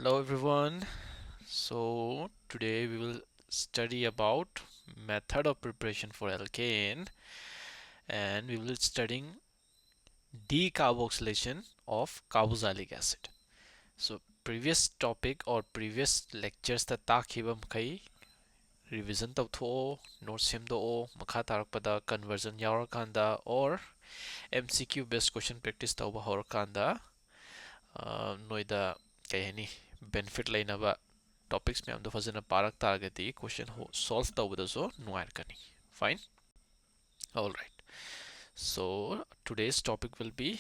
Hello everyone. So today we will study about method of preparation for alkane, and we will studying decarboxylation of carboxylic acid. So previous topic or previous lectures ta takiba mkai revision tawtho note semdo makha tarakpada conversion yaurakanda or MCQ based question practice tawba horakanda noida kayani benefit lainaba topics ma'am तो फजन park तारगती question हो solve तवदसो noir कनी fine. All right, so today's topic will be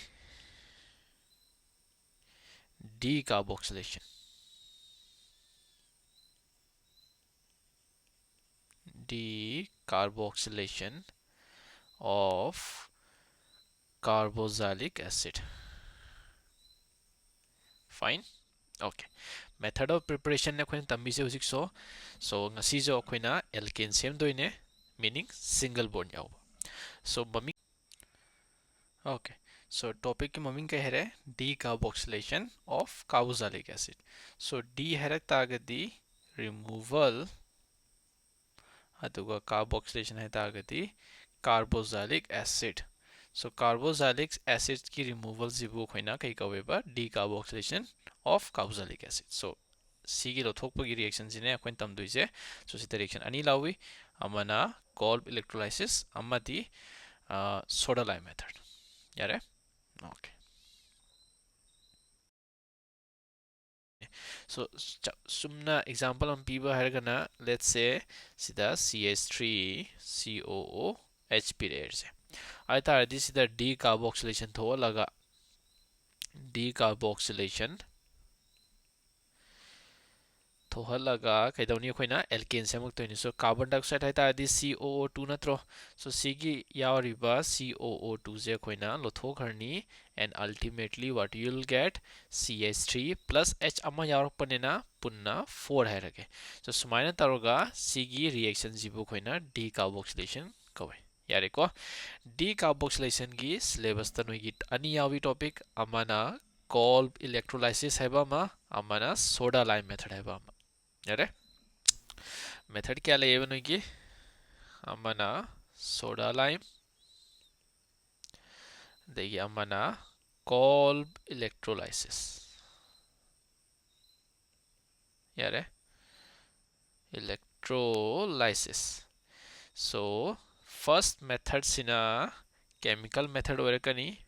decarboxylation. Decarboxylation of carboxylic acid. Fine. Okay, method of preparation ne khoin tambi se husik so ngasi jo khoina alkane semdoine, meaning single bond yaw. So mami okay, so topic ki maming kah rahe decarboxylation of carboxylic acid. So D harak tagadi removal aduga carboxylation hai tagadi carboxylic acid. So carboxylic acid ki removal zibu khoina kai kaweba decarboxylation of carboxylic acid. So sigi lothokpagi reaction jine akoin tamduise. So sita reaction ani lawi amana Kolb electrolysis amadi soda lime method. Yare? Okay. So sumna example on piba hargana, let's say sida CH3COOH period se ai tar this is the decarboxylation tho laga decarboxylation thohalaga kaidawni khoina alkane semak toini. So carbon dioxide hai tar di COO2 natro. So sigi yauriba COO2 je khoina lothokharni, and ultimately what you will get CH3 plus H amma yaurpanena punna 4 hairage. So sumaina taroga sigi reaction jibu khoina decarboxylation kawe. Yare ko decarboxylation gi syllabus ta noigi ani yawi topic amana Kolb electrolysis haiba ma amana soda lime method haiba ma. Yare method क्या Lebon होगी अमना soda lime देखिए अमना Kolb electrolysis. यारे electrolysis. So first method sina chemical method orekani,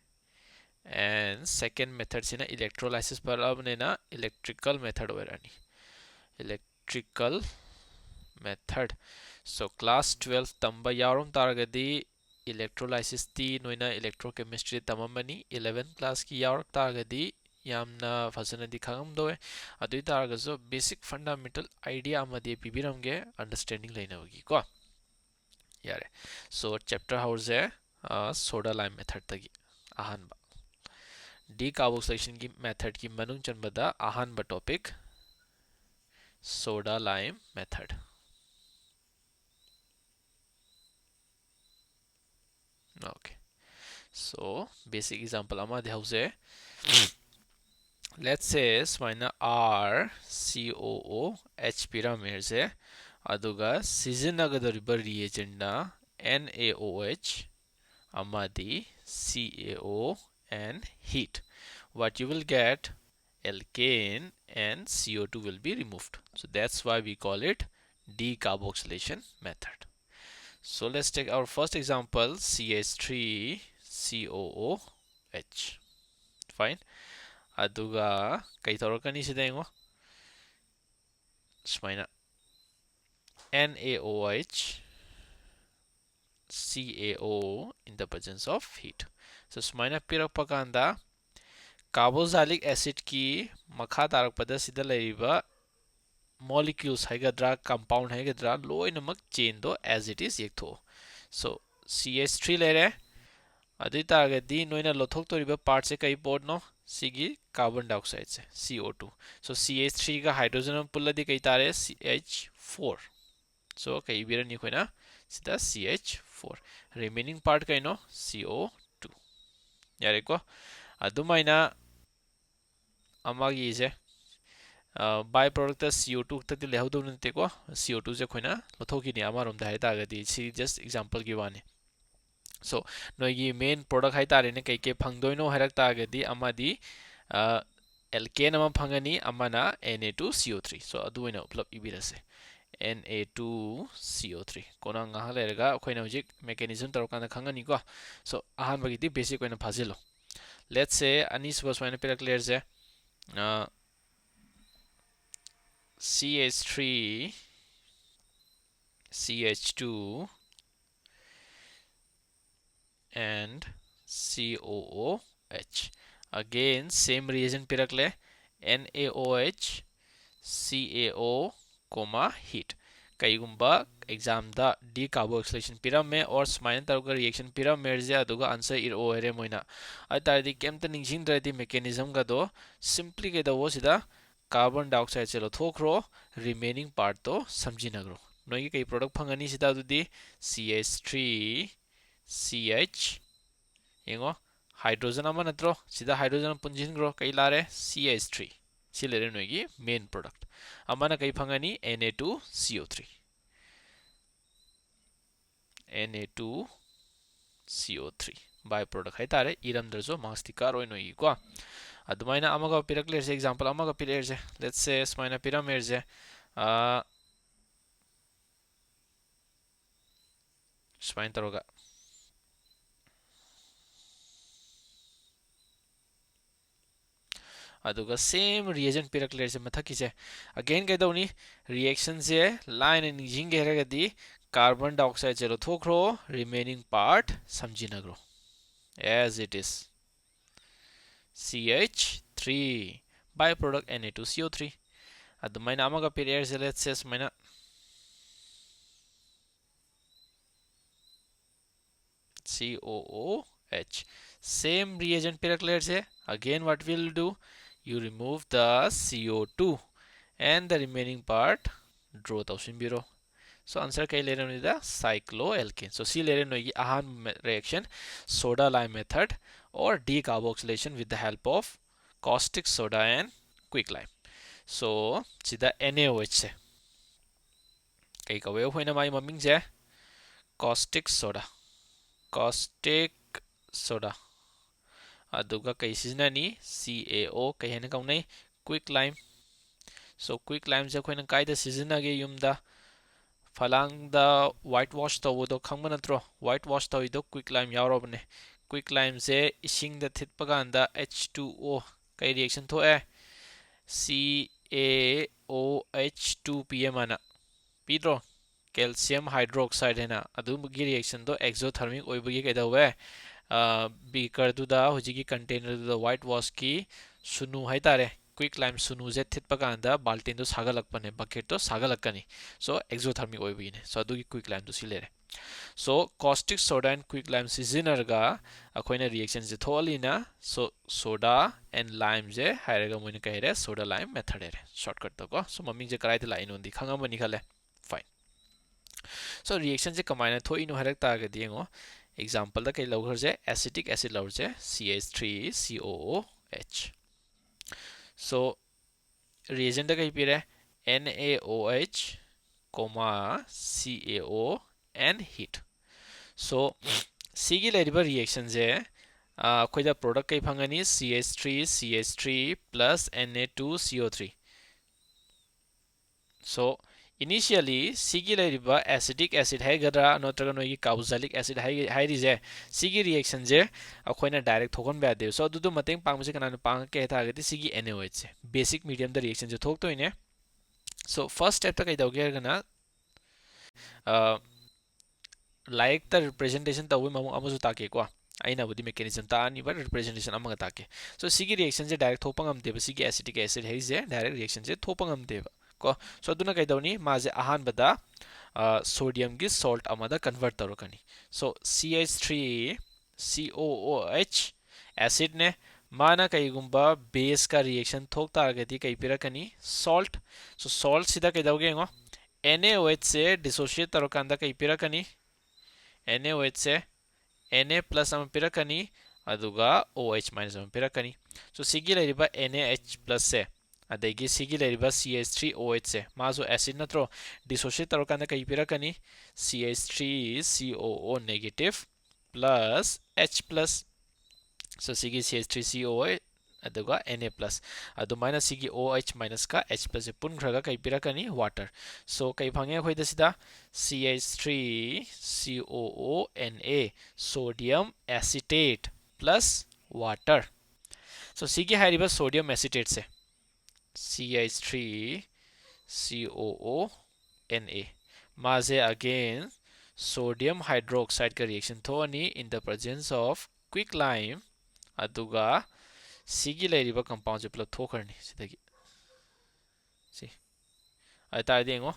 and second method sina electrolysis par abnena electrical method orani. Electrical method. So class 12 tamba yarum targadi electrolysis ti noina electrochemistry tamamani 11th class ki yarak targadi yamna fazana di khangam doe adui targaso basic fundamental idea amadi pibiramge understanding leina hogi ko yare. So chapter house hai soda lime method tagi ahanba decarboxylation ki method ki manung chanbada ahanba topic soda lime method. Okay, so basic example ama dehause. Let's say swina R COOH pyramid se aduga sizinagariba reagent na NaOH amadi CaO and heat. What you will get alkane and CO2 will be removed. So that's why we call it decarboxylation method. So let's take our first example CH3COOH. Fine. Aduga kai tawrakani sida yengo sumaina NaOH CaO in the presence of heat. So sumaina pirakpa kanda carboxylic acid ki makha tarakpada sida leriba molecules haigadra compound haigadra loinamak chain do as it is yektho. So CH3 lere adui targadi noina lothoktoriba part se kai pod no sigi carbon dioxide se CO2. So CH3 ka hydrogen pulladi kai tare CH4. So kai birani koina sida CH4. Remaining part kai no CO2. Yare ko adumaina amagi se by product CO2 तक लेहौदो नते को CO2 जे खोइना लथोकिनि अमारोम दा हाइतागदि सी just example की वानी सो नोगी main product हाइतारेने कई के फंगदोइनो हाइरक तागदि अमादि alkene अमा फंगनी अमाना Na2CO3 सो अदुइना उपलब इबिरसे Na2CO3 कोना ngah लेरगा अखोइना हुजिक मेकेनिज्म तरोकाना खंगनी को सो अहान बगिति बेसिक ओइना फाजिलो लेट्स से अनिस बस वाइना पिरक लेयर जे CH3 CH2 and COOH again same reagent पिरक ले NaOH CaO heat कईगुंबा एग्जाम दा डी कार्बोक्सिलेशन पिरामे और स्माइन तरुका रिएक्शन पिरामे जे अदुगा आंसर इरो हेरे मोइना अतारदि केमता निंगसिंद्रदि मेकेनिज्म का दो सिंपली के दो सिदा कार्बन डाइऑक्साइड से लथोख्रो रिमेनिंग पार्ट तो समझिनग्रो नोगी कई प्रोडक्ट फंगनी सिदा दुदी CH3 CH येंगो हाइड्रोजन अमा नत्रो सिदा हाइड्रोजन पुंजिनग्रो कई लारे CH3 सिलेरे नोगी मेन प्रोडक्ट अमाना कई फंगनी Na2CO3 Na2CO3 बाय प्रोडक्ट है तारे इरम दरजो मास्टिकार ओइ नोगी को अदुमाइना अमागा पिरक लेर से example अमागा पिरेर J let's say स्माइना पिरामेर J स्माइन तरोगा अदुगा same reagent पिरक लेर से मथकी से अगेन कइदौनी रिएक्शन से लाइन निजिंग गेरगदी कार्बन डाइऑक्साइड चलो थोख्रो रिमेनिंग पार्ट समझिनग्रो as it is CH3 byproduct Na2CO3 अदुमाइना अमागा पिरेर से लेट्स से स्माइना COOH same reagent पिरक लेर से again what will do you remove the CO2 and the remaining part draw tausinbiro so answer kai lere no da cycloalkane so c lere no gi ahan reaction soda lime method or decarboxylation with the help of caustic soda and quicklime so sida NaOH se kai ka way hoina mai maming je caustic soda aduga kai siznani CaO kai hena kaunai quicklime so quicklime je khoina kai da siznage yumda फलांगदा white wash तौबदो खंग नत्रो white wash तौइदो quicklime यावरबने quicklime से इसिंग the थिटपगांदा H2O कई reaction थोए CaOH2PM आना पीद्रो कैल्शियम हाइड्रोक्साइड है ना अदुमगी रिएक्शन तो एक्सोथर्मिक ओइबगी कइदवे बीकर दुदा हुजिगी कंटेनर दुदा व्हाइट वॉश की सुनु हाइतारे क्विकलाइम सुनु जे थिटपगांदा बाल्टिन तो सागलकपने बकेट तो सागलकनी सो एक्सोथर्मिक ओइबगिने सो अदुगी क्विकलाइम तो सिलेरे so caustic soda and quicklime सिजिनरगा अखोइना रिएक्शन जे थोलिना सो सोडा एंड लाइम जे हाइरगा मोइना कहिरे सोडा लाइम मेथड हेरे शॉर्टकट तो को सो मम्मी जे कराइते लाइन होंदी खंगमनि खले फाइन सो रिएक्शन जे कमाइना थोइनो हाइरक तागे दिएंगो एग्जांपल दा कई लौगर जे एसिटिक एसिड लौर जे CH3COOH so reagent कहीं पिरे NaOH, CaO and heat so C की लेरिबा रिएक्शन जे कोई दा प्रोडक्ट कहीं फंगनी CH3 plus Na2CO3 so initially C की लेरिबा एसिटिक एसिड है गदरा नोत्रगा नोगी कार्बोक्सिलिक एसिड है रिजे C की रिएक्शन जे अखोइना डायरेक्ट थोकन बयादे सो अदुदो मतेंग पांगसे कनानो पांग के थागति C की NaOH से बेसिक मीडियम द रिएक्शन जे थोक तोइने सो फर्स्ट स्टेप तक इदोगे गना लाइक द रिप्रेजेंटेशन तवे ममु अमसु ताके को आइना बुदी मेकेनिज्म तानी बर रिप्रेजेंटेशन अमगा ताके सो C की रिएक्शन जे डायरेक्ट थोपंगम देबा C की एसिटिक एसिड है जे डायरेक्ट रिएक्शन जे थोपंगम देबा को सो अदुना कइदौनी माजे अहान बदा सोडियम की सॉल्ट अमदा कन्वर्ट तौरकनी सो CH3COOH एसिड ने माना कईगुंबा बेस का रिएक्शन थोक तारगति कई पिरकनी सॉल्ट सो सॉल्ट सीधा कइदौगे ngo NaOH से डिसोशिएट तौरकांदा कई पिरकनी NaOH से Na प्लस अम पिरकनी अदुगा OH माइनस अम पिरकनी सो C की लेरिबा NaH प्लस से अदगी सिगी लेरिबा CH3OH से माजो एसिड नत्रो डिसोशिएट तौरकान कई पिरकनी CH3COO negative plus H plus so सिगी CH3COO अदुगा Na प्लस अदुमाइना सिगी OH माइनस का H प्लस पुनख्रगा कई पिरकनी वाटर सो कई फंगे अखोइदा सिदा CH3COO Na sodium acetate plus water so सिगी हाइरिबा सोडियम एसीटेट से CH3COO माजे अगेन sodium hydroxide का रिएक्शन थोनी in the presence of quicklime अदुगा सिगी लेरिबा कंपाउंड से पुलप थोखरनी सिदगी सी अतारदि यंगो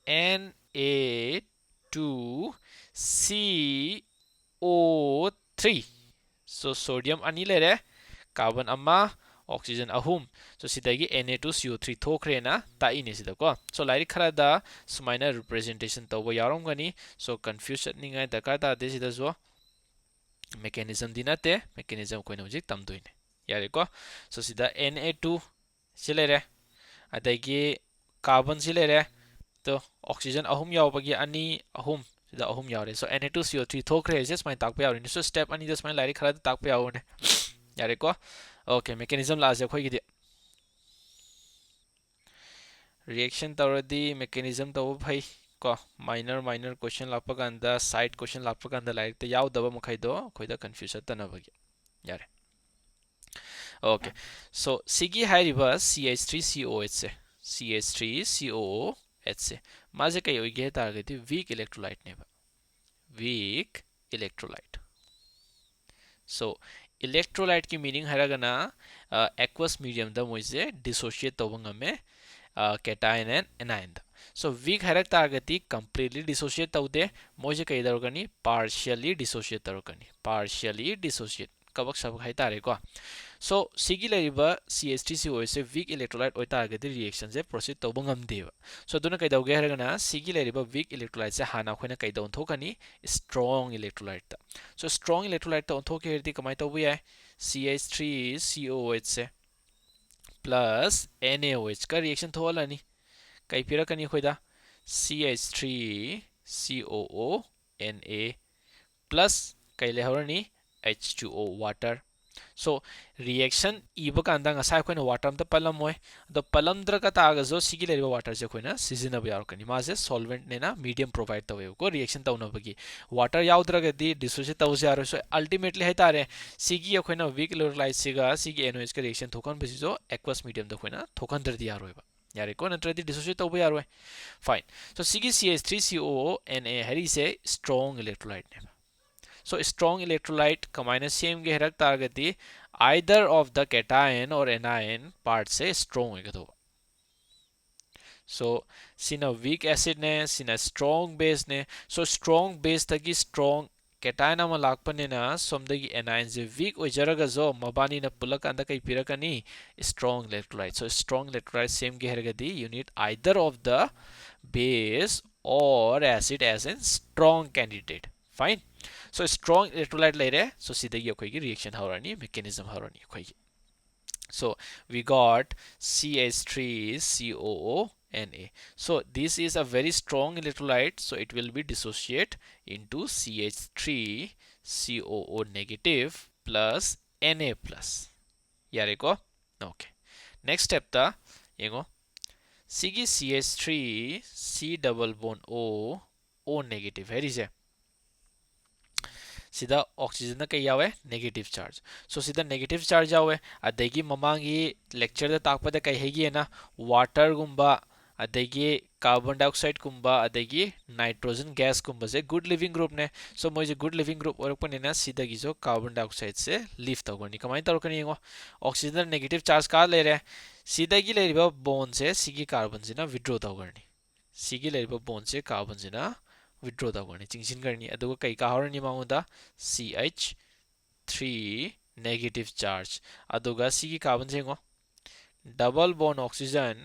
Na2CO3 so sodium ani लेरे कार्बन अमा ऑक्सीजन अहुम so सिदगी Na2CO3 थोखरेना ताइने सिदको so लाइक खरादा सुमाइना रिप्रेजेंटेशन तौबो यारोमगनी so confusion निगाय दरकार तादे सिदजो mechanism dinate mechanism ko na hojik tamdoine yare ko so sida Na2 silere adagi carbon silere to oxygen ahum yawbagi ani ahum sida ahum yawre so Na2CO3 thokre je smai takpa yawre so step ani just smai lari khara takpa yawne yare ko okay mechanism la je khoi gi reaction tawradi mechanism taw bhai को minor question लापा कांदा side question लापा कांदा like ते याव दबा मखाई दो कोई दा confusion तना बगी यारे okay so सिगी हाइरिबा CH3COH से CH3COOH से माजे कई होइगे तारगति weak electrolyte ने बा weak electrolyte so electrolyte की meaning हरगना aqueous medium दा मोइसे dissociate तोबंग में cation and anion so weak harak targeti completely dissociate taude moje kai darogani partially dissociate kabak sabak hai tare ko so sigi leriba CH3COH se weak electrolyte oi targeti reaction se proceed tobangam deba so duna kai dauge haragana sigi leriba weak electrolyte se hana khoina kai don thokani strong electrolyte ta so strong electrolyte ta on thoke herdi kamai tobu ya CH3COH से plus NaOH का reaction थोलनी कई पिरकनी खोइदा CH3COO Na plus कई लेहरनी H2O water so reaction इब कांदा ngasa खोइन water am ta palam moy do palam dra ka ta ga zo sigi leriba water se खोइना सीजन अब यार कनी मासे solvent ने ना medium provide तवे को reaction ताउ न बगी water याव दरा गदी dissociate ताउ से यार so ultimately है तारे sigi खोइना weak electrolyte सिगा sigi NOH का reaction थोकन बेसी जो aqueous medium द खोइना थोकन दर दिया रोइबा यारे को नत्रदी dissociate ताउ यार होय fine so sigi CH3COO Na हरी से strong electrolyte ने so strong electrolyte combine same ge herak targeti either of the cation or anion part से strong होगा तो so sina weak acid ने sina strong base ने so strong base Taqi strong cation ama lakpane na somdagi anion je weak ojaraga zo mabani na pulak anda kai pirakani strong electrolyte so strong electrolyte same ge heragadi you need either of the base or acid as a strong candidate fine so strong electrolyte later so sidagi akhoi reaction haurani mechanism haurani akhoi so we got CH3COO Na so this is a very strong electrolyte so it will be dissociate into CH3COO negative plus Na plus yare ko okay next step ta yengo sigi CH3 C double bond O negative है रिजे सीधा oxygen ना कई आवे negative charge so सीधा negative charge आवे अदगी ममांगी lecture the ताकपद कई हेगी ना वाटर गुंबा अदगी कार्बन डाइऑक्साइड गुंबा अदगी नाइट्रोजन गैस गुंबा से गुड लिविंग ग्रुप ने सो मोजे गुड लिविंग ग्रुप और पने ना सीधा की जो कार्बन डाइऑक्साइड से लिफ्ट होगनी कमाई तरोकनी येगो ऑक्सीजन नेगेटिव चार्ज का ले रहे सीधा की ले रिबा बॉन्ड से सिगी कार्बन से ना विथड्रॉ तोगरनी सिगी ले रिबा बॉन्ड से कार्बन से ना withdraw तगोनी चिंगसिन करनी अदुगा कई का हरनी माउंदा CH3 नेगेटिव चार्ज अदुगा सिगी कार्बन सेंगो double bond oxygen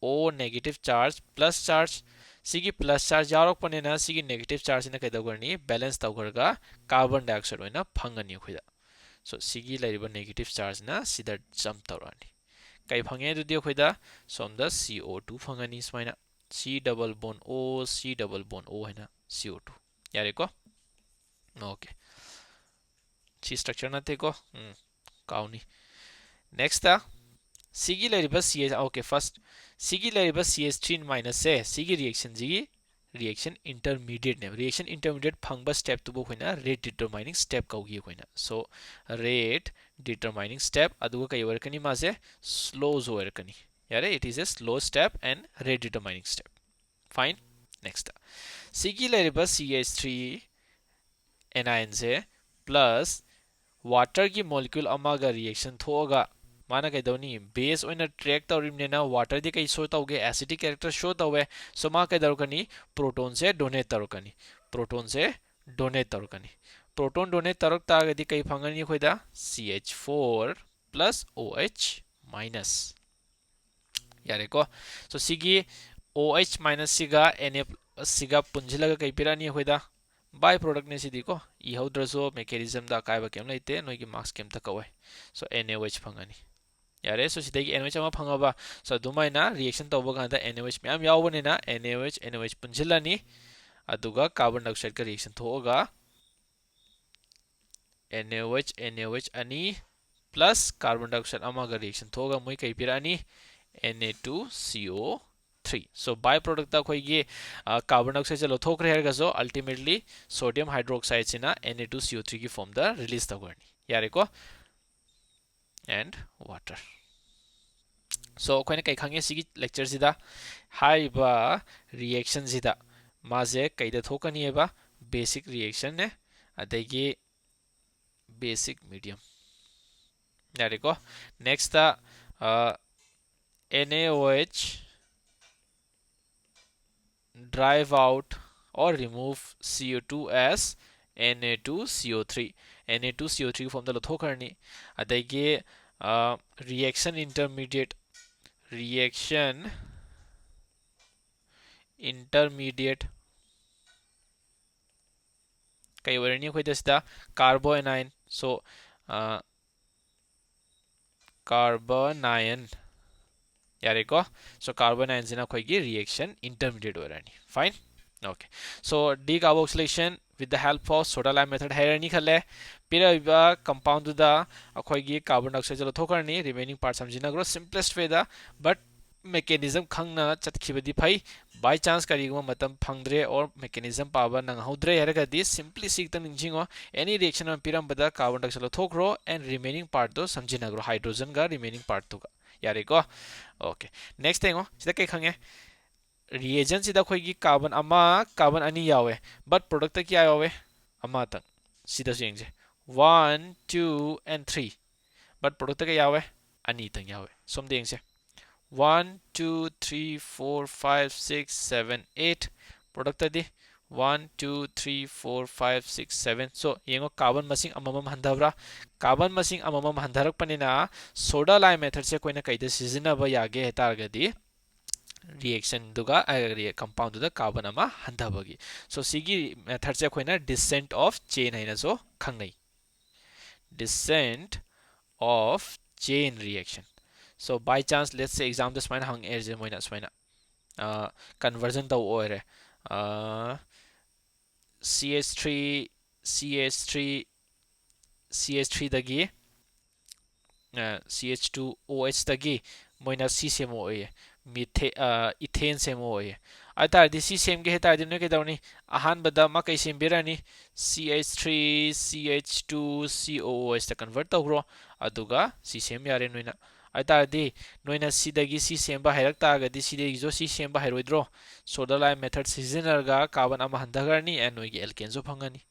O negative charge plus charge सिगी प्लस चार्ज यारोक पनेना सिगी नेगेटिव चार्ज ने कइदा करनी बैलेंस तगरगा कार्बन डाइऑक्साइड होइना फंगनी खुदा सो सिगी लाइबा नेगेटिव चार्ज ना सीधा जंप तौरानी ꯀꯩ ꯐꯪꯉꯦ ꯑꯗꯨꯗꯤ ꯑꯩꯈꯣꯏꯗ ꯁꯣꯝꯗ CO2 ꯐꯪꯉꯅꯤ ꯁꯨꯃꯥꯏꯅ C double bond O C double bond O ꯍꯥꯏꯅ CO2 ꯌꯥꯔꯦꯀꯣ ꯑꯣꯀꯦ ꯁꯤ ꯁꯇ꯭ꯔꯛꯆꯔ ꯅꯠꯇꯦꯀꯣ ꯀꯥꯎꯅꯤ ꯅꯦꯛꯁꯇ ꯁꯤꯒꯤ ꯂꯩꯔꯤꯕ CH ꯑꯣꯀꯦ ꯐꯥꯔꯁ ꯁꯤꯒꯤ ꯂꯩꯔꯤꯕ CH3 ꯃꯥꯏꯅꯁꯁꯦ ꯁꯤꯒꯤ ꯔꯤꯑꯦꯛꯁꯟꯁꯤꯒꯤ ꯔꯤꯑꯦꯛꯁꯟ ꯏꯟꯇꯔꯃꯤडिएटꯅꯦꯕ ꯔꯤꯑꯦꯛꯁꯟ ꯏꯟꯇꯔꯃꯤडिएट ꯐꯪꯕ ꯁ꯭ꯇꯦꯞꯇꯨꯕꯨ ꯑꯩꯈꯣꯏꯅ ꯔꯦꯠ ꯗꯤꯇꯔꯃꯥꯏꯅꯤꯡ ꯁ꯭ꯇꯦꯞ ꯀꯧꯈꯤ ꯑꯩꯈꯣꯏꯅ ꯁꯣ ꯔꯦꯠ ꯗꯤꯇꯔꯃꯥꯏꯅꯤꯡ ꯁ꯭ꯇꯦꯞ ꯑꯗꯨꯒ ꯀꯩ ꯑꯣꯏꯔꯛꯀꯅꯤ ꯃꯥꯁꯦ ꯁ꯭ꯂꯣꯁꯨ ꯑꯣꯏꯔꯛꯀꯅꯤ ꯌꯥꯔꯦ it is a slow step and rate determining step fine next ꯁꯤꯒꯤ ꯂꯩꯔꯤꯕ CH3 ꯑꯦꯅꯥꯏꯟꯁꯦ ꯄ꯭ꯂꯁ ꯋꯥꯇꯔꯒꯤ ꯃꯣꯂꯤꯀ꯭ꯌꯨꯜ ꯑꯃꯒ ꯔꯤꯑꯦꯛꯁꯟ ꯊꯣꯛꯑꯒ ꯃꯥꯅ ꯀꯩꯗꯧꯅꯤ ꯕꯦꯁ ꯑꯣꯏꯅ ꯇ꯭ꯔꯦꯛ ꯇꯧꯔꯤꯕꯅꯤꯅ ꯋꯥꯇꯔꯗꯤ ꯀꯩ ꯁꯣ ꯇꯧꯒꯦ ꯑꯦसिडिक कैरेक्टर शो तौवे सो मा कदरकनी प्रोटोन से डोनेट तौरकनी प्रोटोन से डोनेट तौरकनी प्रोटोन डोनेट तौरक तागदी कई फंगनी अखोइदा CH4 plus OH minus यारेको सो सिगी OH minus सिगा Na सिगा पुंजिलगा कई पिरानी अखोइदा बाय प्रोडक्ट ने सिदीको इहौद्रसो मेकेनिज्म दा कायबा केम लेते नोइगी मार्क्स केम तकवे सो NaOH फंगनी यारे सो सिदगी NaOH अमा फंगबा सो दुमाइना रिएक्शन तौबा कांदा NaOH म्याम यावबनेना NaOH पुंजिलानी अदुगा कार्बन डाइऑक्साइड का रिएक्शन थोगा NaOH अनि प्लस कार्बन डाइऑक्साइड अमागा रिएक्शन थोगा मोइ कई Pirani Na2CO3 so by product ता खोइगी कार्बन डाइऑक्साइड से लथोखरे हेरगासो अल्टीमेटली सोडियम हाइड्रोक्साइड सिना Na2CO3 की फॉर्म दा रिलीज तगरनी यारेको एंड वाटर सो अखोइना कई खंगे सिगी लेक्चर सिदा हाइबा रिएक्शन सिदा माजे कईदा थोकनी एबा बेसिक रिएक्शन ने अदगी बेसिक मीडियम यारेको next NaOH drive out or remove CO2 as Na2CO3 Na2CO3 form दा लथोखरनी अदगी रिएक्शन इंटरमीडिएट कई वरनी अखोइदा सिदा कार्बोनाइन सो कार्बोनाइन यारेको सो कार्बोनाइन सिना अखोइगी रिएक्शन इंटरमीडिएट वरनी fine okay so decarboxylation with the help of soda lime method hairani khale pira compound da akhoi carbon dioxide jalo thokarni remaining part samjina gro simplest way da but mechanism khangna chatkhibadi phai by chance karigma matam phangdre or mechanism paba nang haudre heragadi simply sikta ningjingo any reaction on piram bada carbon dioxide thokro and remaining part do samjina gro hydrogen ga remaining part to ga yare ko okay next thing sida kai khange reagent sida khoigi carbon ani yawe but product kya yawe ama tang sida jengje 1 2 and 3 but product ka yawe ani tang yawe som dengse 1 2 3 4 5 6 7 8 product di 1 2 3 4 5 6 7 so yengo carbon masing amamam handabra carbon masing amamam handarak panina soda lime method se koina kaida sizina ba yage hetargadi reaction duga compound duda carbon ama handabagi so sigi method se koina descent of chain haina so khangai descent of chain reaction so by chance let's say exam this mine hang air je moina smaina conversion to ore CH3 CH3 CH3 dagi CH2OH dagi moina C semo oye ethane semo oye atardi C sem ge hetardi ne ke dawni ahan bada ma kai sem birani CH3 CH2 COOH ta convert tawro aduga C sem yare noina atardi noina sidagi C sem ba hairak ta gadi sidagi jo C sem ba hairoidro soda lime method seasonarga carbon ama handagarni and noigi alkane jo phangani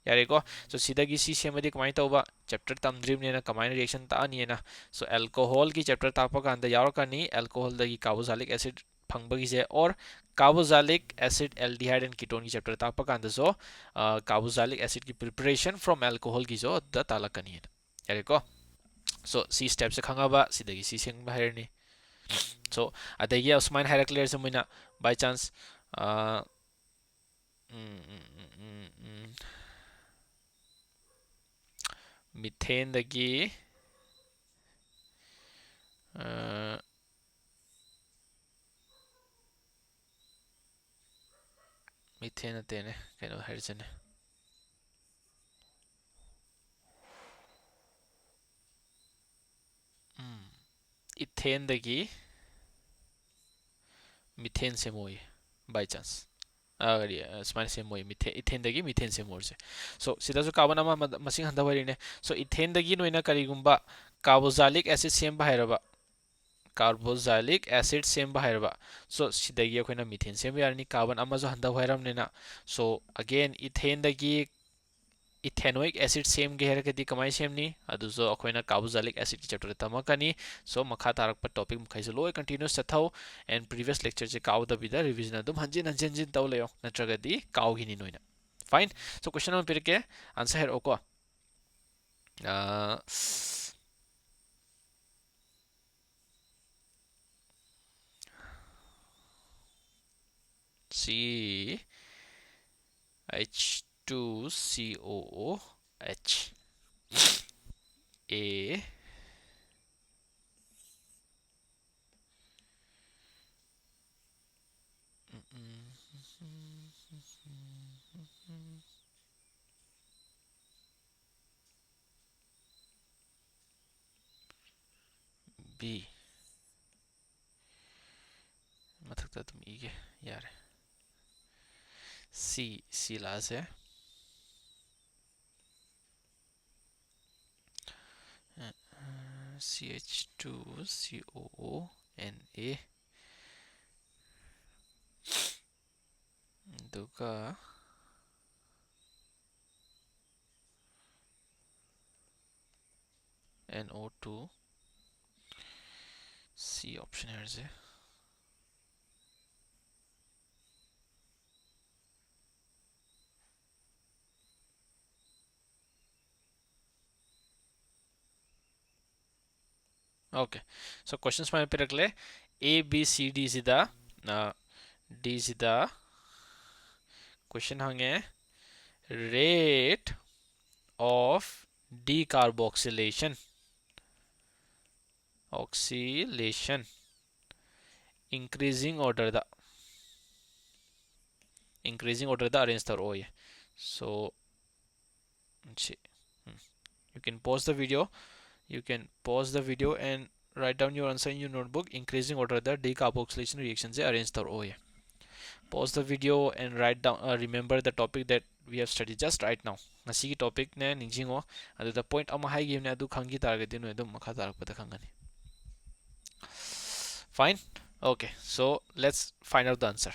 यारेको सो सिदगी सी सेमदी कमाई तौबा chapter तमद्रिमनेना कमाई reaction तानिएना सो alcohol की chapter तापा कांदा यारकानी alcohol दगी carboxylic acid फंगबगी से और carboxylic acid aldehyde and ketone की chapter तापा कांदा सो carboxylic acid की प्रिपरेशन फ्रॉम अल्कोहल की जो द तालकनी यारेको सो सी स्टेप से खंगाबा सिदगी सी सेंग बाहेरनी सो अदगी उसमान हायर क्लियर से मुना बाय चांस मीथेन दगी ꯃꯤꯊꯦꯟ ꯅꯠꯇꯦꯅꯦ ꯀꯩꯅꯣ ꯍꯥꯏꯔꯤꯁꯤꯅꯦ इथेनदगी मिथेन सेमोई बाय चांस स्माइल सेमोई इथेनदगी मिथेन सेमोरसे सो सिदासु कार्बन अमा मसिंग हंदवरिने सो इथेनदगी नोइना करिगुंबा कार्बोक्सिलिक एसिड सेम बाहेरबा कार्बोक्सिलिक एसिड सेम बाहेरबा सो सिदगी अखोइना मिथेन सेम यारनी कार्बन अमाजो हंदवरमनेना सो अगेन इथेनदगी इथेनोइक एसिड सेम गे हेरकदी कमाई सेमनी अदुजो अखोइना कार्बोक्सिलिक एसिड की चैप्टर तमकनी सो मखा तारक पर टॉपिक मखैसे लोय कंटिन्यूस चथौ एंड प्रीवियस लेक्चर से काउ दबिदा रिवीजन अदुम हंजिन हंजिन जिन तौ लेयो नत्रगदी काउ गिनी नोइना फाइन सो क्वेश्चन नंबर पिरके आंसर हेर ओको C H2COOH A B मथक्ता तुम इगे यार C लास्ट है CH2COONA दुका NO2 C ऑप्शन है से ओके सो क्वेश्चंस में पे रख ले A B C D सीधा D सीधा क्वेश्चन हंगे rate of decarboxylation increasing order the arrange the row so you can pause the video and write down your answer in your notebook. Increasing order the decarboxylation reaction se arrange the row pause the video and write down remember the topic that we have studied just right now ngasi ki topic ne ningjingo adu the point ama hai game ne adu khangi target no adu makha tarak pata khangani fine okay so let's find out the answer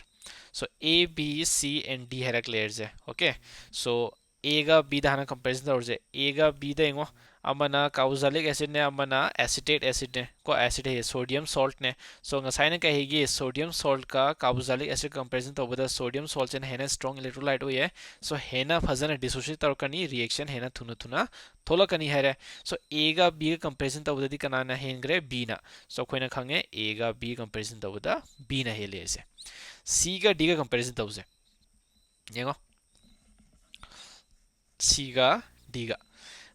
so A B C and D है layers है okay so A ga B da hana comparison तौर से A ga B da इंगो Amna carboxylic acid ने अमना acetate acid ने को acid है sodium salt ने so ngसाइने कहेगी सोडियम सॉल्ट का कार्बोक्सिलिक एसिड कंपैरिजन तौबदा सोडियम सॉल्ट से हेना स्ट्रांग इलेक्ट्रोलाइट होय सो हेना फजन डिसोसिएट तौरकनी रिएक्शन हेना थुना थुना थोलकनी है सो A ga B का कंपैरिजन तौबदी कनाना हेनग्रे B ना सो खोइना खंगे A ga B कंपैरिजन तौबदा B ना हेले से C ga D का कंपैरिजन तौसे येंगो C ga D ga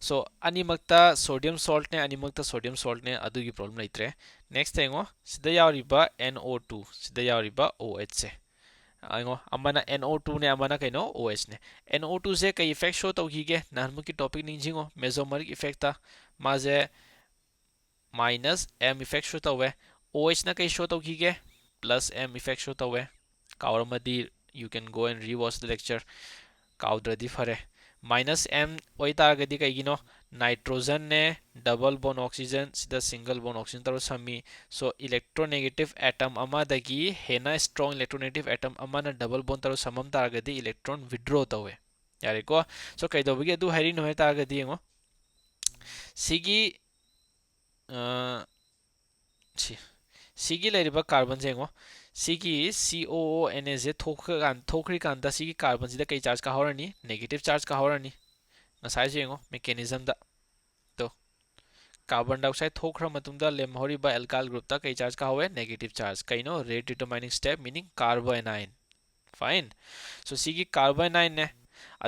so animakta sodium salt ne animakta sodium salt ne adugi problem laitre next thing sida yawriba NO2 sida yawriba OH se aingo amana NO2 ne amana kaino OH ne NO2 se kai effect show tawhige nanmuki topic ninjingo mesomeric effect ta maje minus M effect show tawe OH na kai show tawhige plus M effect show tawe kawramadi you can go and rewatch the lecture kawdradi fare minus M ओइतारगदी कइगिनो nitrogen ने double bond oxygen सिदा single bond oxygen तरो समी so electronegative atom अमादगी हेना strong electronegative atom अमाना double bond तरो समम तारगदी इलेक्ट्रॉन विड्रॉ तवे यारेको सो कइदोबगी अदु हैरी नो तारगदी ngo सिगी सिगी लेरिबा कार्बन जेंगो सिगी COONA जे थोखरी कांदा सिगी कार्बन सिदा कई चार्ज का होरनी नेगेटिव चार्ज का होरनी नसाइ जेंगो मेकेनिज्म दा तो कार्बन डाइऑक्साइड थोखरा मतुंदा लेमहोरिबा एल्काइल ग्रुप ता कई चार्ज का होवे नेगेटिव चार्ज कइनो rate determining step meaning carbanion fine so सिगी कार्बोनाइन ने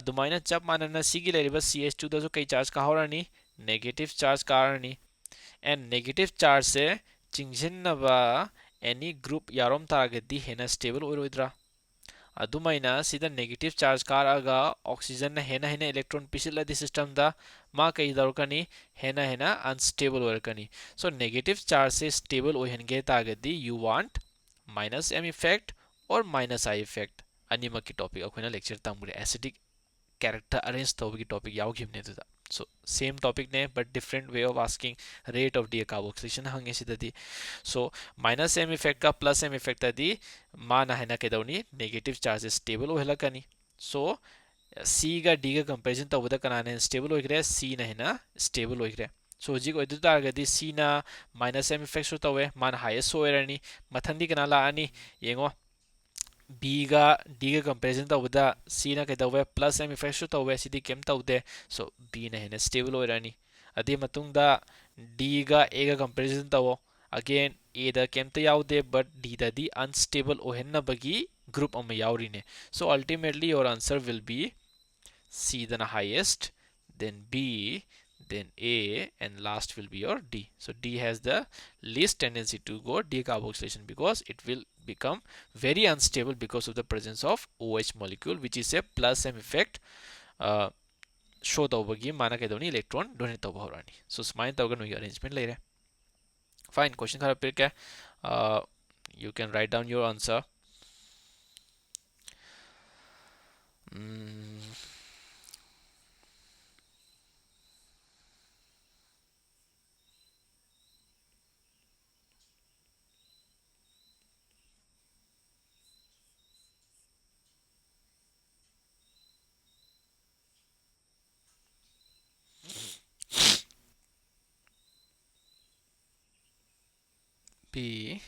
अदुमाइना चप मानना सिगी लेरिबा CH2 दा जो कई चार्ज का होरनी नेगेटिव चार्ज का होरनी एंड नेगेटिव चार्ज से चिंगजिनबा एनी ग्रुप यारोम तारगदी हेना स्टेबल ओइरोइद्रा अदुमाइना सिदा नेगेटिव चार्ज कारगा ऑक्सीजन हेना हेना इलेक्ट्रॉन पिसिलदि सिस्टम दा मा कई दरकनी हेना हेना अनस्टेबल ओरकनी सो नेगेटिव चार्ज से स्टेबल ओहनगे तागदि you want minus M effect और माइनस आई इफेक्ट अनिमक की टॉपिक अखोना लेक्चर तंगुरे acidic character arrange tawgi topic yaugimne duda so same topic ne but different way of asking rate of decarboxylation hange sidadi so minus m effect ka plus m effect adi mana hena kedawni negative charge stable ohelakani so c ga d ga comparison tawda kanane stable oigre c na hena stable oigre so hojik oidu targadi c na minus m effect so tawe man highest oirani mathandi kana la ani yengo B गा D गा comparison तौबदा C ना कदवे plus M effect सु तौवे सिदी केम तौदे सो B ना हेने stable ओइरानी अदि मतुंगदा D गा A गा comparison तवो again A दा केम त याउदे बट D दा दी अनस्टेबल ओहेन बगी ग्रुप अम याउरीने so ultimately your answer will be C the highest, then B, then A, and last will be your D. So D has the least tendency to go decarboxylation because it will become very unstable because of the presence of OH molecule, which is a plus M effect. Show tawbagi mana kaidoni electron donate tawba horani. So smile tawga no arrangement later. Fine. Question khara pirke. You can write down your answer. B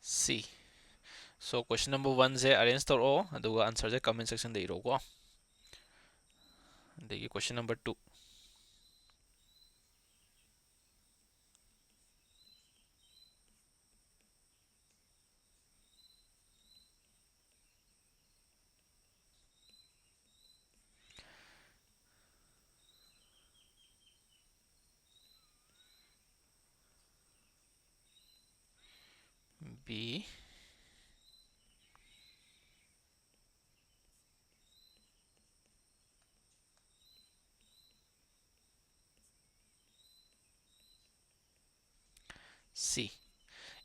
C. So question number 1 is arrange the O aduga answer the comment section de iro ko. देखिए question number 2. B C.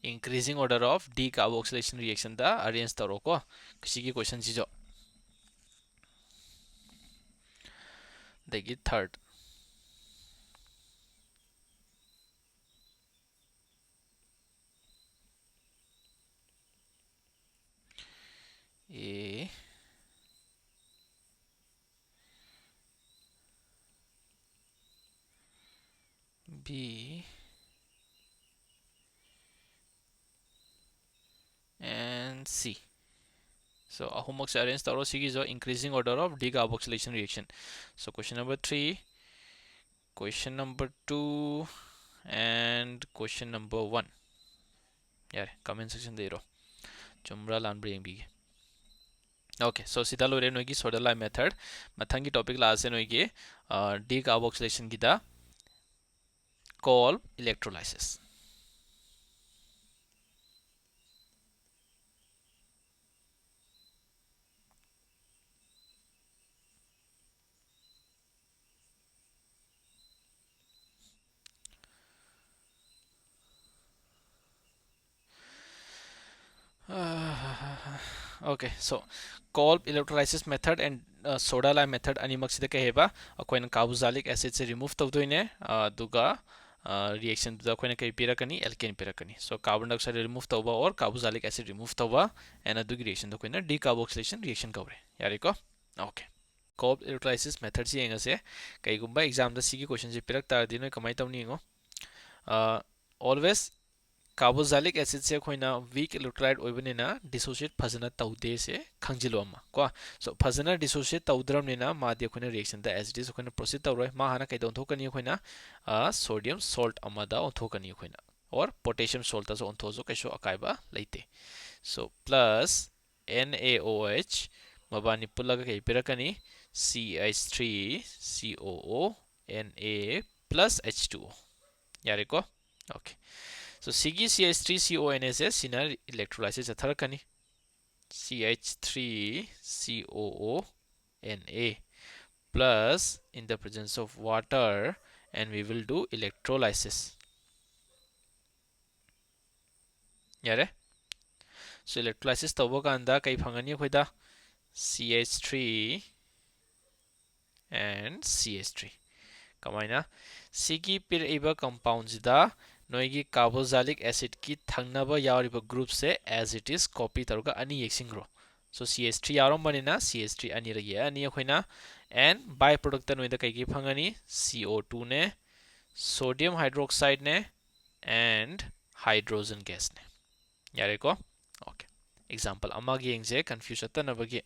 Increasing order of decarboxylation reaction da arrange taro ko किसी की question चीजो देखिए third A B and C. So homework arrange taro sigi jo increasing order of decarboxylation reaction. So question number 3, question number 2 and question number 1. यार comment section दे रो चुमरा लान ब्रेंग भी okay so सीधा लोरे नोगी soda method मथंगी topic लासे नोगी decarboxylation की दा call electrolysis okay so call electrolysis method and soda lime method animak sida kaheba akoina carboxylic acid se remove tawdoine duga reaction da akoina kai pirakani alkane pirakani so carbon dioxide remove tawba or carboxylic acid remove tawba and adu reaction da akoina decarboxylation reaction kawre yari ko okay call electrolysis method si engase kai gumba exam da sigi question se pirak tar dino kamai tawni ngo always carboxylic acid से अखोइना weak electrolyte ओइबनेना dissociate फजना तौदे से खंजिलोमा को सो फजना डिसोसिएट तौद्रमनेना मादि अखोइना reaction the as it is अखोइना प्रोसीड तौरोय मा हाना कैदों थोकनी अखोइना सोडियम सॉल्ट अमदा ओथोकनी अखोइना और पोटेशियम सॉल्ट जो ओंथोजो कैसो अकाइबा लैते So plus NaOH mabani pullaga kay pirakani CH3COO Na plus H2O yare ko. Okay, so sigi CH3CONA se sina electrolysis atharakani CH3COO plus in the presence of water, and we will do electrolysis yare. So electrolysis tawba kanda kai phangani khoida CH3 and CH3 kamaina sigi piraiba compound sida noigi carboxylic acid ki thangnaba yawriba group se as it is copy taruga ani yeksingro. So CH3 yarom banina CH3 ani ragi ani khoina, and byproduct noida kai ki phangani CO2 ne, sodium hydroxide ne, and hydrogen gas ne yare ko. Okay, example amagi yengje confuse atanabagi.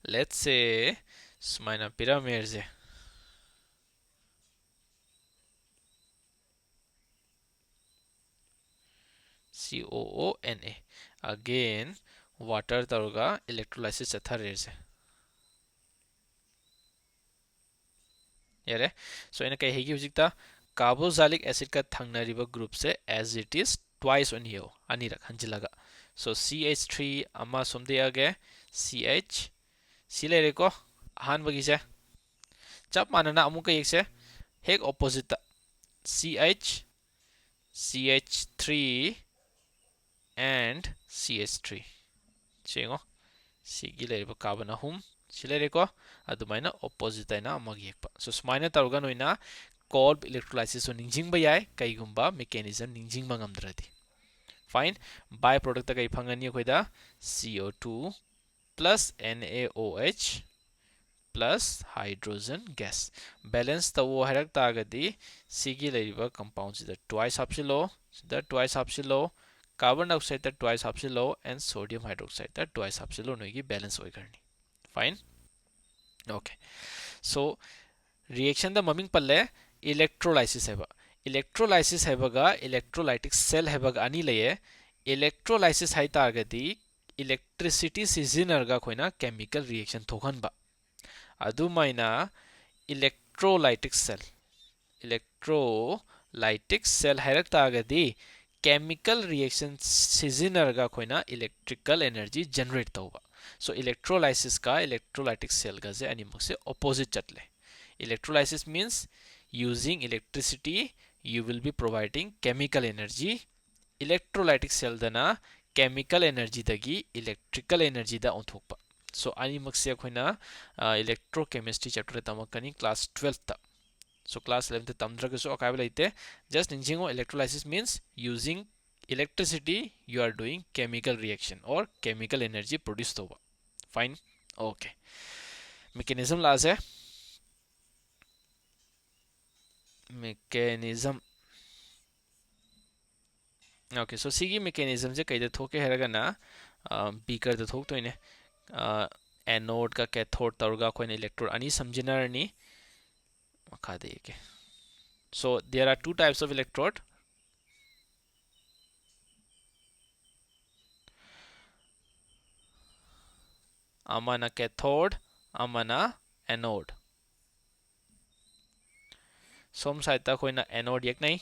Let's say sumaina pyramid je COONA again water taruga electrolysis atharese yare. So ena kai hegi hujikta carboxylic acid ka thangnariba group se as it is twice on yo anirak hanjilaga. So CH3 ama somde age CH silere ko ahan bagi se chap manana amuka yekse hek opposite CH CH3 and CH3 chengo sigi leriba carbon ahum silere ko adumaina opposite aina amagi yekpa. So smaina taruga noina cold electrolysis so ningjingba yai kaigumba mechanism ningjingba ngamdradi. Fine, byproduct kai phangani khoida CO2 plus NaOH plus hydrogen gas. Balance tawo harak tagadi sigi leriba compound sida twice hapsilo, sida twice hapsilo, carbon dioxide that twice hapsilo, and sodium hydroxide that twice hapsilo noigi balance oikarni. Fine. Okay, so reaction the maming palle electrolysis heba. Electrolysis hebaga electrolytic cell hebaga ani laye. Electrolysis hai targadi electricity sizinarga khoina chemical reaction thokanba adumaina electrolytic cell hairak targadi chemical reaction sizinarga khoina electrical energy generate tawba. So electrolysis ka electrolytic cell ga je animak se opposite chatle. Electrolysis means using electricity you will be providing chemical energy. Electrolytic cell dana chemical energy dagi electrical energy da onthokpa. So animak se khoina electrochemistry chapter tamakani class 12th ta. So class 11th tamdraga so akaiba laite just ninjingo electrolysis means using electricity you are doing chemical reaction or chemical energy produced over. Fine. Okay, mechanism la ase mechanism. Okay, so sigi mechanism je kaida thoke heragana beaker da thok toine anode ka cathode taruga khoina electrode ani samjinarni makha de. So there are two types of electrode. Amana cathode, amana anode. Som saita khoina anode yek nai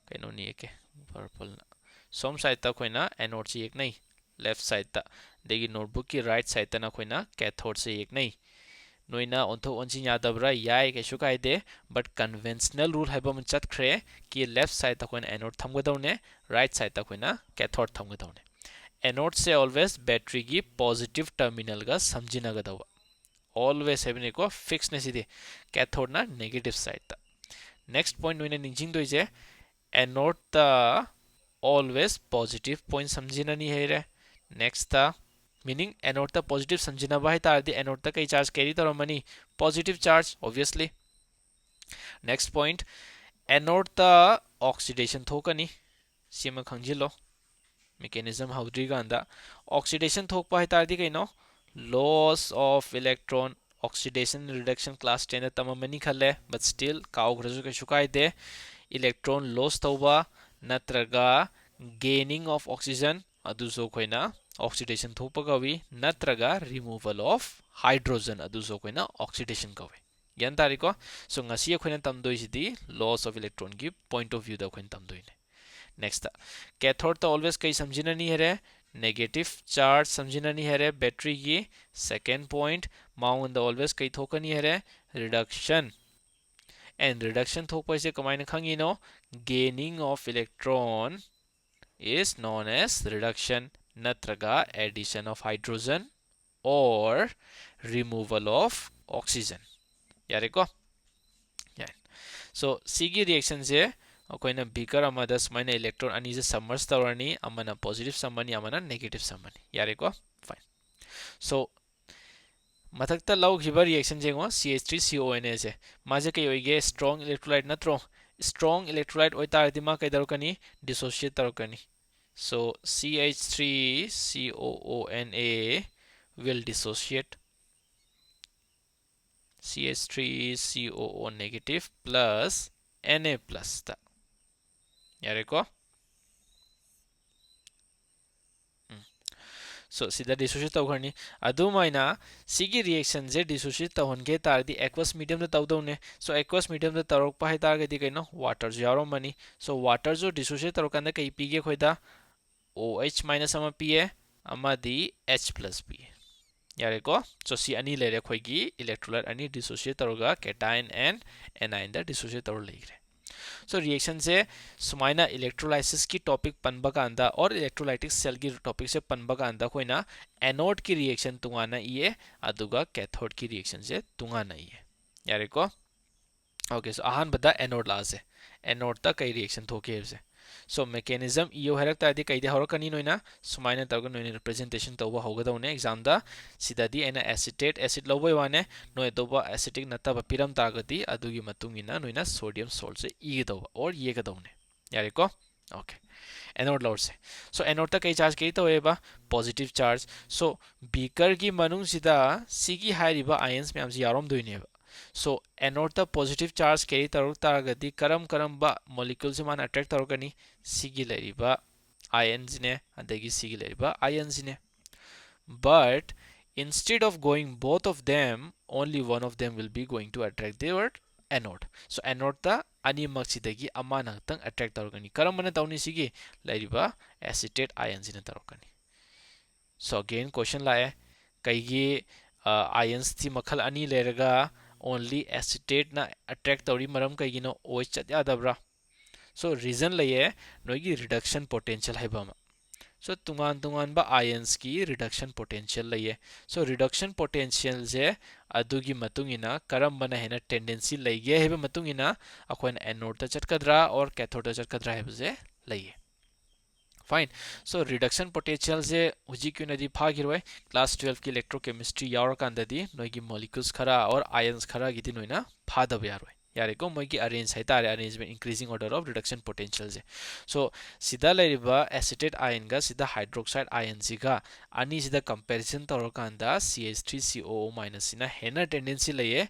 kaino ni yeke purple na. Som saita khoina anode se yek nai left side ta degi notebook ki right side ta na khoina cathode se yek nai. Noina ontho onchi yadabra yai ke shukai de, but conventional rule haiba mun chat khre ki left side ta khoina anode thamgadawne, right side ta khoina cathode thamgadawne. Anode से always battery की positive terminal का समझना का दवा always है को fix ने सीधे cathode ना negative side था. Next point मैंने निजिंग तो इसे anode ता always positive point समझना नहीं है रे. Next था meaning anode ता positive समझना बाहे तार दे anode ता कई charge carry तो रमनी positive charge obviously. Next point anode ता oxidation थोका नहीं सीमा खंजिलो mechanism haudriganda oxidation thokpa hai tardi kaino loss of electron oxidation reduction class 10 da tamamani khalle, but still kaw ghrazu ka shukai de electron loss tauba natraga gaining of oxygen अदुसो कोइना oxidation थोप कवी नत्रगा removal of hydrogen अदुसो कोइना oxidation कवी ज्ञान तारिको सो ngasi अखोइना तमदोइसिदि लॉस ऑफ इलेक्ट्रॉन की पॉइंट ऑफ व्यू दा अखोइना तमदोइने नेक्स्ट कैथोड तो ऑलवेज कई समझिनानी है नेगेटिव चार्ज समझिनानी है बैटरी की सेकेंड पॉइंट माउंड ऑलवेज कई थोकनी है रिडक्शन एंड रिडक्शन थोपसे कमाइन खंगिनो gaining of electron is known as reduction natraga addition of hydrogen or removal of oxygen यारे को so सिगी रिएक्शन से अखोइना बीकर अमदा सुमाइना इलेक्ट्रॉन अनि से सबमर्ज तौरनी अमना पॉजिटिव सम्मनी अमना नेगेटिव सम्मनी यारे को फाइन so मथक्ता लौखिबा रिएक्शन जेगो CH3CONA से माजे कई होइगे स्ट्रांग इलेक्ट्रोलाइट नत्रो स्ट्रांग इलेक्ट्रोलाइट ओइतारदि मा कई दरकनी dissociate तरकनी so CH3COONA will dissociate CH3COO negative plus Na plus ta यारे को so sida dissociate tawkhani adumaina sigi reaction je dissociate tawhonge tardi aqueous medium da tawdone so aqueous medium da tarokpa hai targadi kaino water jaro mani so water jo dissociate tarokanda kai pige khoida OH minus ama PA amadi H plus P यारे को so si ani lere khoigi electrolyte ani dissociate taroga cation and anion da dissociate tor leigre so reaction से सुमाइना electrolysis की topic पनबा का अंदा और electrolytic cell की topic से पनबा का अंदा Koyna anode की रिएक्शन तुंगाना ये अदुगा कैथोड की रिएक्शन से तुंगाना ये यारे को ओके सो आहान बदा एनोड लासे एनोड ता कई रिएक्शन थोके से so mechanism iyo harak ta di kaide horakani noina sumaina tawga noina representation tawba hogadawne exam da sidadi ena acetate acid loboi wane noi toba acetic nataba piram tagadi adugi matungina noina sodium salt se igadawa or yegadawne yare ko okay anode Lord से सो anode तक कई charge कई तो है बा positive charge so beaker की मनुंग सिदा सी की हाइरिबा आयंस में हमसे यारोम दोइने so anode ta positive charge carry taruk taragadi karam ba molecule se man attract tarukani sigi leriba ions ne adagi sigi leriba ions ne but instead of going both of them only one of them will be going to attract their anode so anode ta ani maksidagi amana tang attract tarukani karam mana tawni sigi leriba acetate ions ne tarukani so again question lae kaigi ions thi makhal ani lerga only acetate na attract tawri maram kaigino OH chat yadabra so reason laye noigi reduction potential hai bama so tungan ba ions ki reduction potential laye so reduction potential je adugi matungina karam bana hena tendency laige hebe matungina akoin anode ta chatkadra or cathode ta chatkadra hebe je laye fine so reduction potential se huji kyun adi phagiroi class 12 ki electrochemistry yaur kandadi noigi molecules khara or ions khara gidi noina phada yaroi yare ko moigi arrange hai tare arrangement increasing order of reduction potential se so sida leriba acetate ion ga sida hydroxide ion siga ani sida comparison tor kanda CH3COO- ina hena tendency laye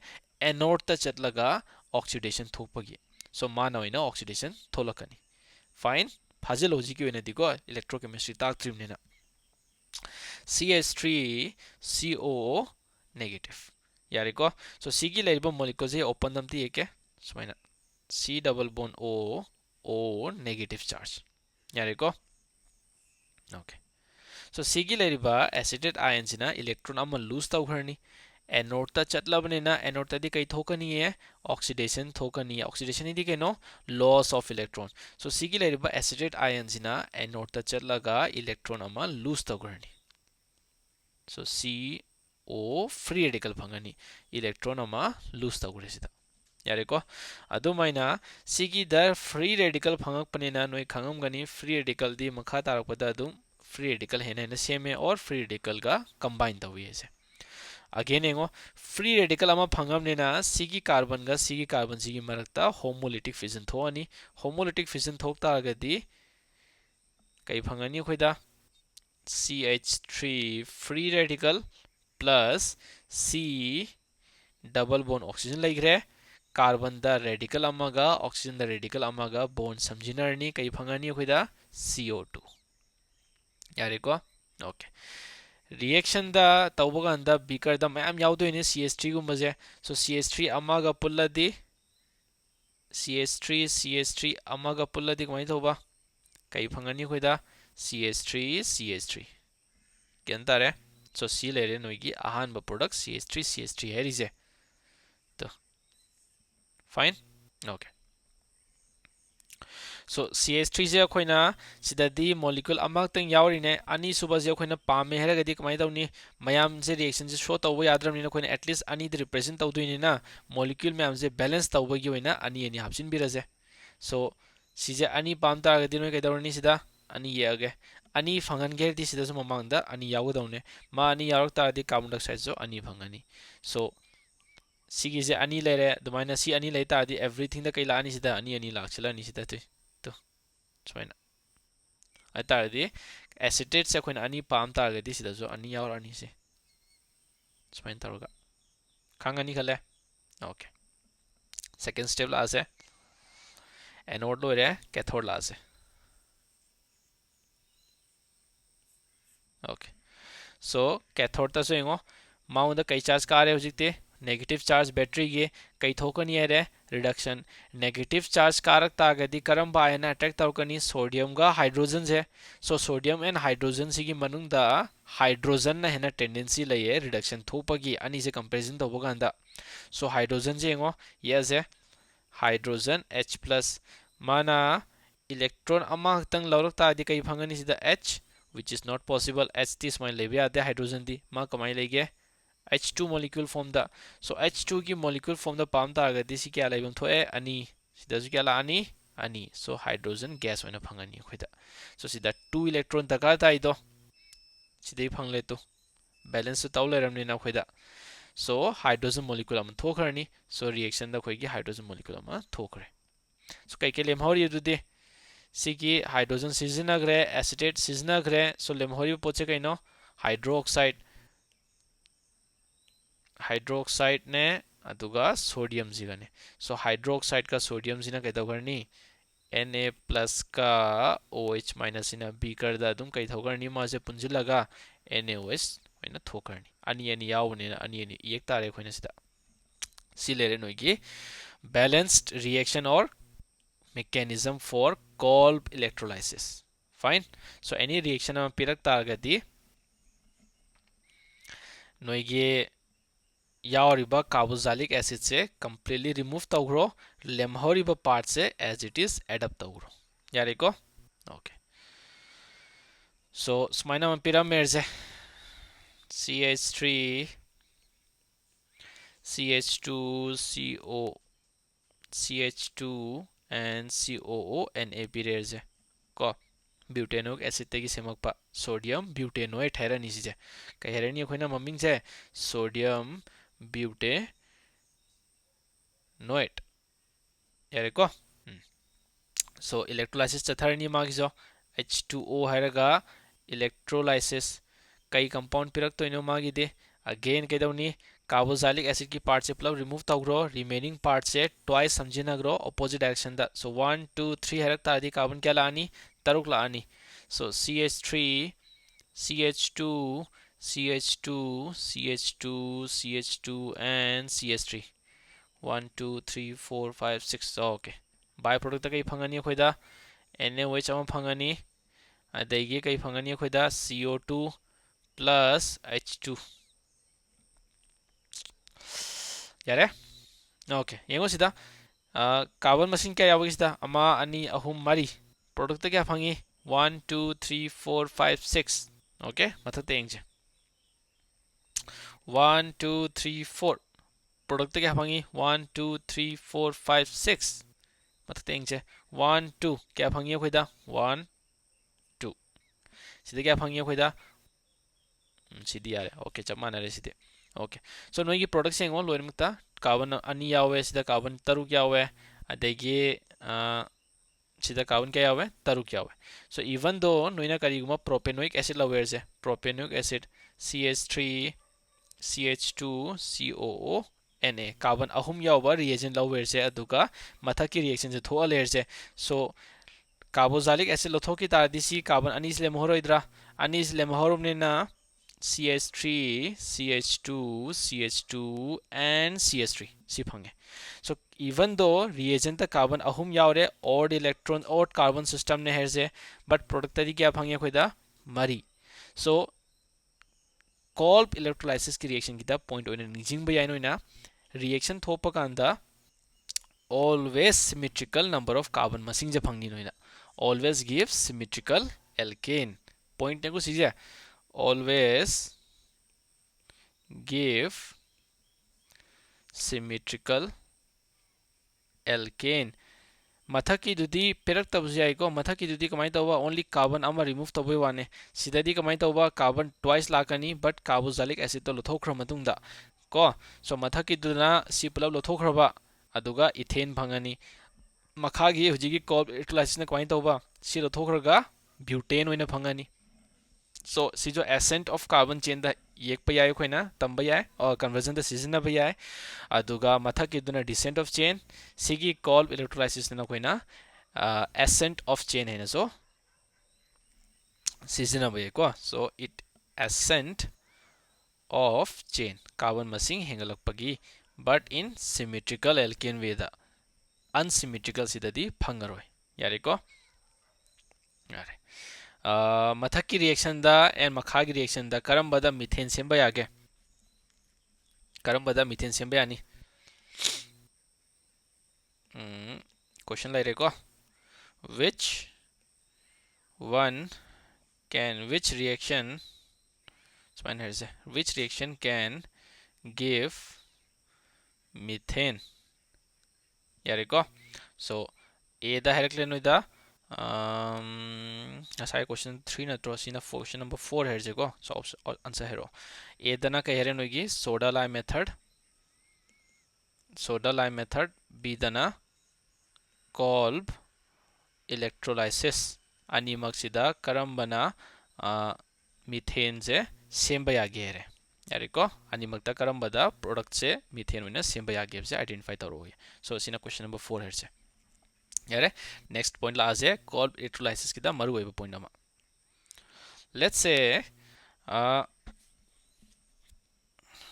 anode ta chatlaga oxidation thopagi so mana oina oxidation tholakani fine फाजिलोजी की वेने दिको electrochemistry ताक्ट्रिम नेना CH3COO negative यारे को सो C की लेरिबो molecule जे open दमती है के सुमाइना C double bond O negative charge यारे को okay so C की लेरिबा एसिटेट आयन सिना इलेक्ट्रॉन अम लूज तौखरनी एनोड ता चटलबनेना एनोड ता दी कई थोकनी है ऑक्सीडेशन थोकनी है ऑक्सीडेशन दी केनो लॉस ऑफ इलेक्ट्रॉन सो सी की लेरिबा एसिडेट आयन सिना एनोड ता चटलगा इलेक्ट्रॉन अमा लूज तगरनी सो सी ओ फ्री रेडिकल फंगनी इलेक्ट्रॉन अमा लूज तगरे सिदा यारे को अदुमाइना सी की दर फ्री रेडिकल फंगक पनेना नोय खंगम गनी फ्री रेडिकल दी मखा तारकपदा अदुम फ्री रेडिकल हेना सेमे और फ्री रेडिकल का कंबाइन तविये से अगेन एंगो फ्री रेडिकल अमा फंगम नेना सिगी कार्बन सिगी मरकता होमोलिटिक फिजन थोअनी होमोलिटिक फिजन थोकता अगदी कई फंगनी खोइदा CH3 free radical plus C double bond oxygen लाइग्रे कार्बन दा रेडिकल अमागा ऑक्सीजन दा रेडिकल अमागा बॉन्ड समझिनरनी कई फंगनी खोइदा CO2 यारेको ओके रिएक्शन दा तौबगा अंदा बीकर दा मैम याउदोइने CH3 गुंबजे सो CH3 अमागा पुल्लदी CH3 अमागा पुल्लदी कमाई तौबा कई फंगनी खोइदा CH3 क्या तारे सो सी लेरे नोइगी अहानबा प्रोडक्ट CH3 हेरिजे तो फाइन ओके सो CH3 जे अखोइना सिदादी मॉलिक्यूल अमाक्तंग यावरिने अनी सुबा जे अखोइना पामे हेरगदी कमाई तौनी मयाम जे रिएक्शन जे शो तौबो याद्रमनिना अखोइना एटलीस्ट अनी द रिप्रेजेंट तौदोइनिना मॉलिक्यूल मैम जे बैलेंस तौबगी होइना अनी अनी हापसिन बिरजे सो सिजे अनी पाम तारगदी नोइ कैदौरनी सिदा अनी येगे अनी फंगन गेरदी सिदा ममांगदा अनी यावगदौने मा अनी यावरक तारदी कार्बन डाइऑक्साइड जो अनी फंगनी सो सिगी जे अनी लेरे दुमाइना सी अनी ले तारदी एवरीथिंग दा कैला अनी सिदा अनी लाक्चलानी सिदा तो सुमाइना अतारदी एसिटेट से अखोइना अनी पाम तारगदी सिदा जो अनी यावर अनी से सुमाइन तारगा खांगनी खले ओके सेकंड स्टेप लासे एनोड लोरे कैथोड लासे ओके सो कैथोड तसो इंगो माउंड कई चार्ज कारे होजिते नेगेटिव चार्ज बैटरी गे कई थोकनी है रिडक्शन नेगेटिव चार्ज कारक तागदी करम बायना अटैक तौकनी सोडियम गा हाइड्रोजन से सो सोडियम एंड हाइड्रोजन सिगी मनुंगदा हाइड्रोजन ना हेना टेंडेंसी लये रिडक्शन थोपगी अनी से कंपैरिजन तौबगांदा सो हाइड्रोजन जे इंगो ये जे हाइड्रोजन H+ माना इलेक्ट्रॉन अमा तंग लौरक तादी कई फंगनी सिदा H which is not possible H this mine लेबे आदे हाइड्रोजन दी मा कमाई लेगे H2 molecule form दा so H2 की molecule form दा पाम तारगदी सि क्या लेबम थोए अनि सिदा क्या ला अनि so हाइड्रोजन गैस होइना फंगनी खोइदा so सिदा 2 इलेक्ट्रॉन दरकार ताइदो सिदै फंगले तो बैलेंस तो तौ लेरमनिना खोइदा so हाइड्रोजन molecule अम थोखरनी so reaction दा खोइगी हाइड्रोजन molecule अम थोखरे so कई के लेमहौरी अदुदि सिगी हाइड्रोजन सिजनग्रे एसिटेट सिजनग्रे so लेमहौरी पोचे कइनो हाइड्रोक्साइड ने अदुगा सोडियम जिगने सो हाइड्रोक्साइड का सोडियम जिना कैदौगरनी Na+ का OH- इना बीकर दा दुम कैथौगरनी मासे पुंजिलगा NaOH ओइना थोकरनी अनि यावने अनि एक तारे खोइना सिदा सी लेरे नोइगी बैलेंस्ड रिएक्शन और mechanism for cold electrolysis fine so any reaction am pirak targadi noige yaoriba carboxylic acid se completely remove tawgro lemhoriba part se as it is add up tawgro yare ko okay so smaina am pira merge CH3 CH2 CO CH2 and COO NA pirerje ko butanoic acid तगी सेमकपा sodium butanoate हैरनी सिजे कई हैरनी अखोइना ममिंग से sodium butanoate यारे को सो इलेक्ट्रोलाइसिस चथरनी मागिजो H2O हैरगा इलेक्ट्रोलाइसिस कई कंपाउंड पिरक तो इनो मागिदे अगेन कैदौनी कार्बोक्सिलिक एसिड की पार्ट से पुलब रिमूव तौग्रो रिमेनिंग पार्ट से ट्वाइस समझिनग्रो अपोजिट डायरेक्शन दा सो 1 2 3 हैरक तादी कार्बन क्या लानी तरुक लानी so CH3 CH2 CH2 CH2 CH2 and CH3 1 2 3 4 5 6 okay by product कई फंगनी खोइदा NaOH अमा फंगनी अदैगी कई फंगनी खोइदा CO2 plus H2 यारे ओके येंगो सिदा कार्बन मशीन क्या यावगी सिदा अमा अनि अहुम मरी प्रोडक्ट क्या फंगी 1 2 3 4 5 6 ओके मथक तेंगजे 1 2 3 4 प्रोडक्ट क्या फंगी 1 2 3 4 5 6 मथक तेंगजे 1 2 क्या फंगी खोइदा 1 2 सिदा क्या फंगी खोइदा सिदी यारे ओके चप मानरे सिदे ओके सो नोइगी प्रोडक्ट सेंगो लोइरमक्ता कार्बन अनि यावे सिदा कार्बन तरुक यावे अदैगी सिदा कार्बन क्या यावे तरुक यावे सो इवन दो नोइना करिगुमा प्रोपेनोइक एसिड लवेरजे propanoic acid CH3 CH2 COO Na carbon अहुम यावा रिएजेंट लवेरजे अदुगा मथक की रिएक्शन से थोआ लेरजे सो कार्बोक्सिलिक एसिड लथोकी तारदी सी कार्बन अनि से मोहरोइद्रा ani lemahorumnina CH3, CH2, CH2, and CH3 si phange. So even though reagent the carbon ahum yaure odd electron odd carbon system ne herse, but product tadi kya phange khoida mari. So Kolb electrolysis ki reaction kita point oina nijing ba yaino ina reaction thopa kanda always symmetrical number of carbon masing je phangni noina always gives symmetrical alkane point ne ko sije always give symmetrical alkane mathaki dudi perak tabju ai ko mathaki dudi kamai tawba only carbon ama remove tawbai wane sidadi kamai tawba carbon twice lakani but carboxylic acid to lothokra matungda ko so mathaki duna si pulab lothokhraba aduga ethane phangani makhagi hujigi cold electrolysis na kamai tawba si lothokraga butane oina phangani so si jo ascent of carbon chain da yek pa yai khoina tamba yai or conversion da season ba yai aduga mathak iduna descent of chain sigi call electrolysis na khoina ascent of chain haina so season ba yai ko so it ascent of chain carbon masing hengalak pagi but in symmetrical alkane way da unsymmetrical sidadi phangaroi yare ko yare mathaki reaction da and makhagi reaction da karambada methane semba yage karambada methane semba yani question lai ko which one can which reaction which reaction can give methane yare ko so a da herekle noida asai question 3 na tro sina question number 4 herje ko so answer hero a dana ka here noigi soda lye method b dana Kolb electrolysis animak sida karambana methane je semba yage here yare ko animak ta karambada product se methane oina semba yage se identify taro so sina question number 4 herje yare next point la aje Kolb electrolysis kita maru oiba point ama let's say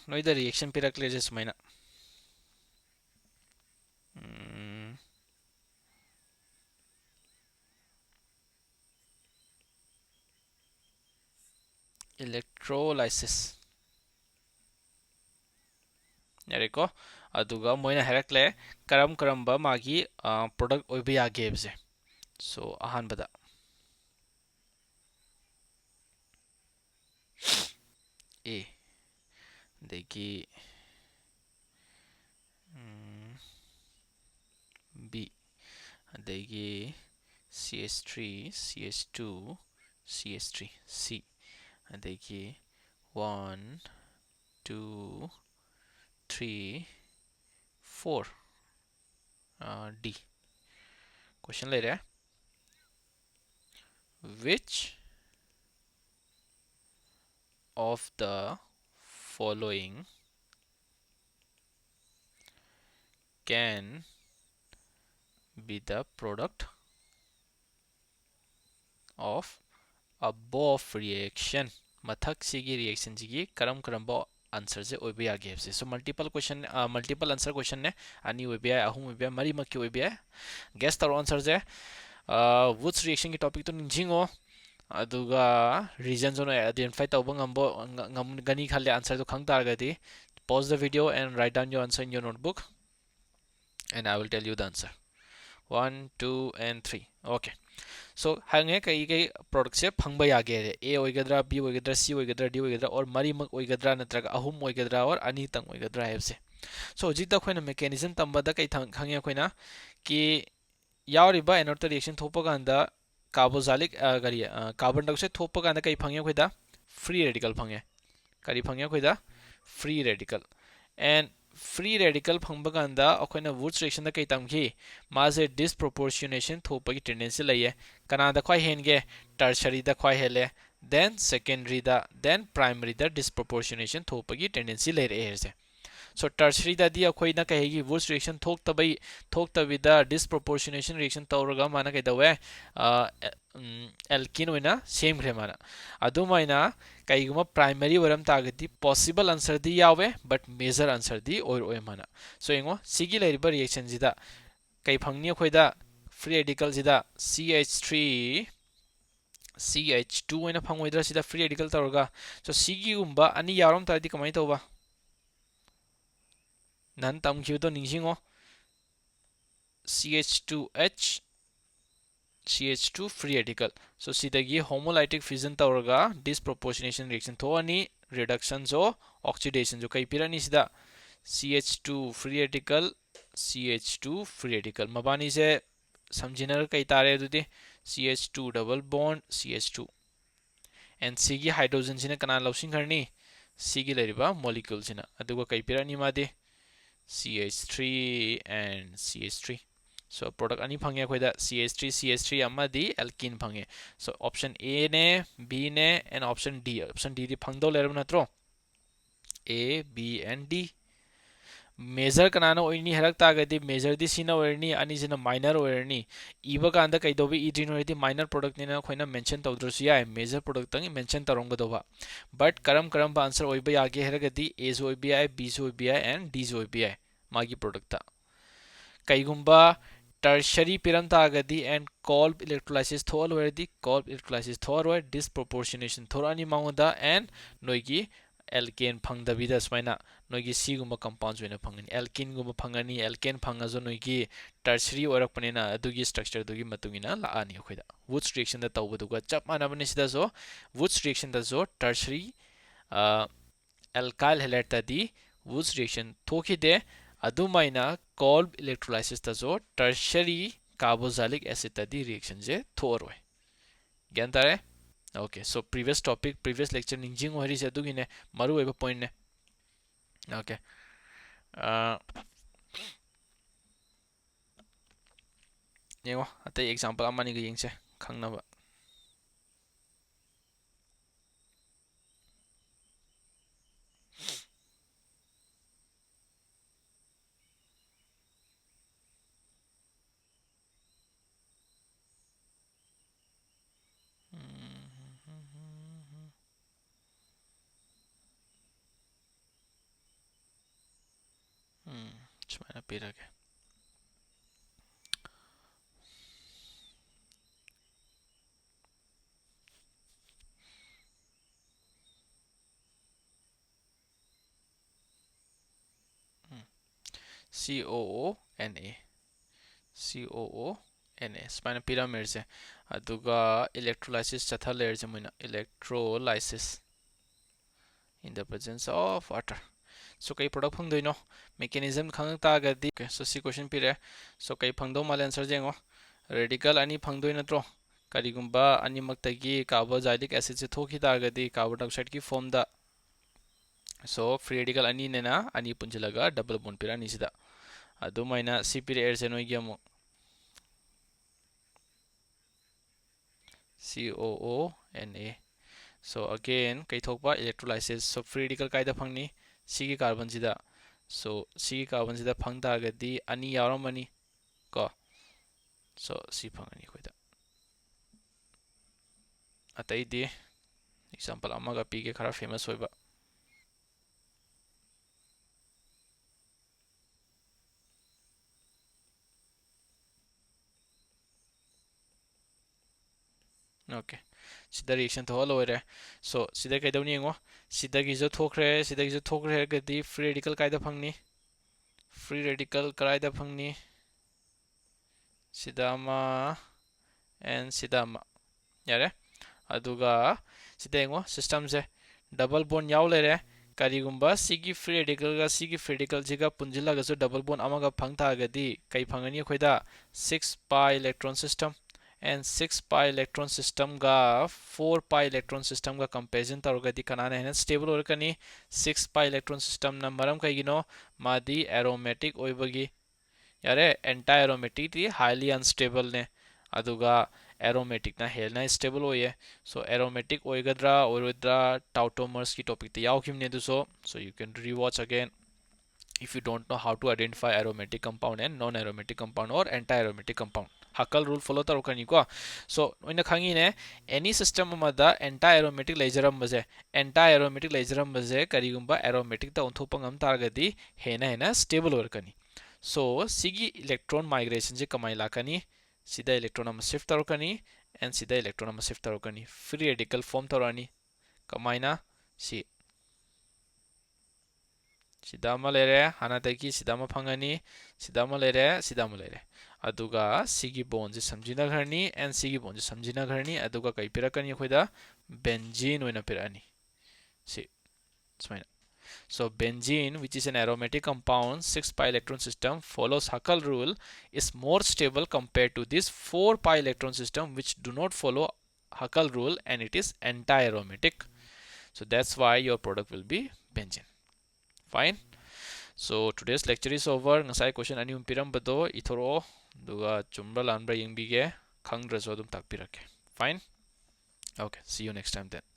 noida reaction pirakle je sumaina electrolysis yare ko aduga moina herakle karamba magi product oiba yage se so ahan bada a degi b degi ch3 ch2 ch3 c degi 1 2 3 4 d question later which of the following can be the product of above reaction mathak sigi reaction sigi karamba answer je oiba yage se so multiple question multiple answer question ne ani oiba ahum oiba mari makki oiba guess tar answer je woods reaction ki topic to ninjingo aduga reason zone identify tawba ngambo gani khalle answer to khang targadi pause the video and write down your answer in your notebook and I will tell you the answer 1 2 and 3 okay so hange kai product se phangba yage a oigadra b oigadra c oigadra d oigadra or mari mak oigadra natraga ahum oigadra or ani tang oigadra hebse so hojik da khoina mechanism tamba da kai khange khoina ki yauriba another reaction thopa ganda carboxylic gari carbon dioxide thopa ganda kai phange khoida free radical phange kari phange khoida free radical and free radical phangba ganda akoina woods reaction da kai tamki maze disproportionation thopa ki tendency laiye kana da khwai henge tertiary da khwai hele then secondary da then primary da disproportionation thopa ki tendency laire herse So tertiary da di akhoi na kai gi Wurtz reaction thok tabida disproportionation reaction tawraga mana kai dawe alkene oina same khre mana adumaina kai guma primary waram tagati possible answer di yawe but major answer di oir mana. So ingo sigi leriba reaction jida kai phangni akhoi da free radical jida CH3 CH2 oina phangoi sida free radical tawraga. So sigi gumba ani yarom tadi kamai tawba nan tamkhibdo ningsingo CH2H CH2 free radical. So sidagi homolytic fission tawraga disproportionation reaction thoani reduction jo oxidation jo kai pirani sida CH2 free radical CH2 free radical mabani se samjinar kai tare adudi CH2 double bond CH2 and sigi hydrogen sina kana losing karni sigi leriba molecule sina aduga kai pirani made CH3 and CH3. So product ani phange khoi da CH3 amadi alkene phange. So option A ne B ne and option D di phangdo lerab natro A B and D. Major kanana oini harak tagadi major di sina oirni ani sina minor oirni iba kanda kaidobi idrin oirdi minor product nina khoina mention tawdrosu ya major product tangi mention tarongga doba but karam ba answer oiba yage haragadi A so oibi ai B so oibi ai and D so oibi ai magi product ta kaigumba tertiary piram tagadi and colb electrolysis thol oirdi colb electrolysis thor oir disproportionation thor ani maunga and noigi alkane phangdabida smaina noigi C gumba compounds wena phangani alkene gumba phangani alkane phangajo noigi tertiary orakpanena adugi structure dugi matungina laani khoida Wurtz reaction da tawbuduga chap manabani sida so Wurtz reaction da so tertiary alkyl halide ta di Wurtz reaction thokide adumaina colb electrolysis ta so tertiary carboxylic acid ta di reaction je thoroi gyan tare. Okay, so previous lecture ningjing wari se dugine maru eba point ne. Okay. Yengo atai example amani ga yengse khangnaba. Sumana pirage. COONA COONA sumana pyramid se aduga electrolysis chatha layer je moina electrolysis in the presence of water. So kai product phang doino mechanism khang ta ga di. Okay, so si question pire so kai phang do mal answer jengo radical ani phang doi natro karigumba ani maktagi carboxylic acid se thoki ta ga di carbon dioxide ki form da. So free radical ani nena ani punjalaga double bond pira ni sida adu maina si pire air se noi gyamo COONA. So again kai thokpa electrolysis so free radical kaida phangni sigi carbon sida so sigi carbon sida phang ta ga di ani yaramani ko so si phangani khoida atai di example amaga pige khara famous hoiba. Okay, sida reaction to all over. So sida kai dawni ngo sida gi jo thokre ga di free radical kaida phangni free radical kaida phangni sida ma and sida ma yare aduga sida ngo system se double bond yaw lere karigumba sigi free radical jiga punjila ga so double bond amaga phangta ga di kai phangani khoida 6 pi electron system and 6 pi electron system ga 4 pi electron system ga comparison targa di kanana hen stable or kani 6 pi electron system na maram kai gino madi aromatic oibagi yare anti aromatic ti highly unstable ne aduga aromatic na helna stable oye so aromatic oigadra oirodra tautomers ki topic te yaw kimne du so you can rewatch again if you don't know how to identify aromatic compound and non-aromatic compound or anti-aromatic compound. Huckel rule follow tarukani ko. So oina khangi ne any system amada anti-aromatic lejaram baje anti-aromatic lejaram baje karigumba aromatic ta onthopangam targadi hena stable orkani. So sigi electron migration je kamai lakani sida electron am shift tarukani and sida electron am shift tarukani free radical form tarani kamaina si Sidama lere hanataki sidama phangani sidama lere aduga sigi bond je samjina gharni and sigi bond je samjina gharni aduga kai pirakani khoida benzene oina pirani see smaina. So benzene, which is an aromatic compound 6 pi electron system, follows Huckel rule, is more stable compared to this 4 pi electron system which do not follow Huckel rule and it is anti-aromatic. So that's why your product will be benzene. Fine. So today's lecture is over. Ngasai question ani umpiram bado ithoro duga chumbra lanbra yingbige khangdraso adum takpirake. Fine. Okay. See you next time then.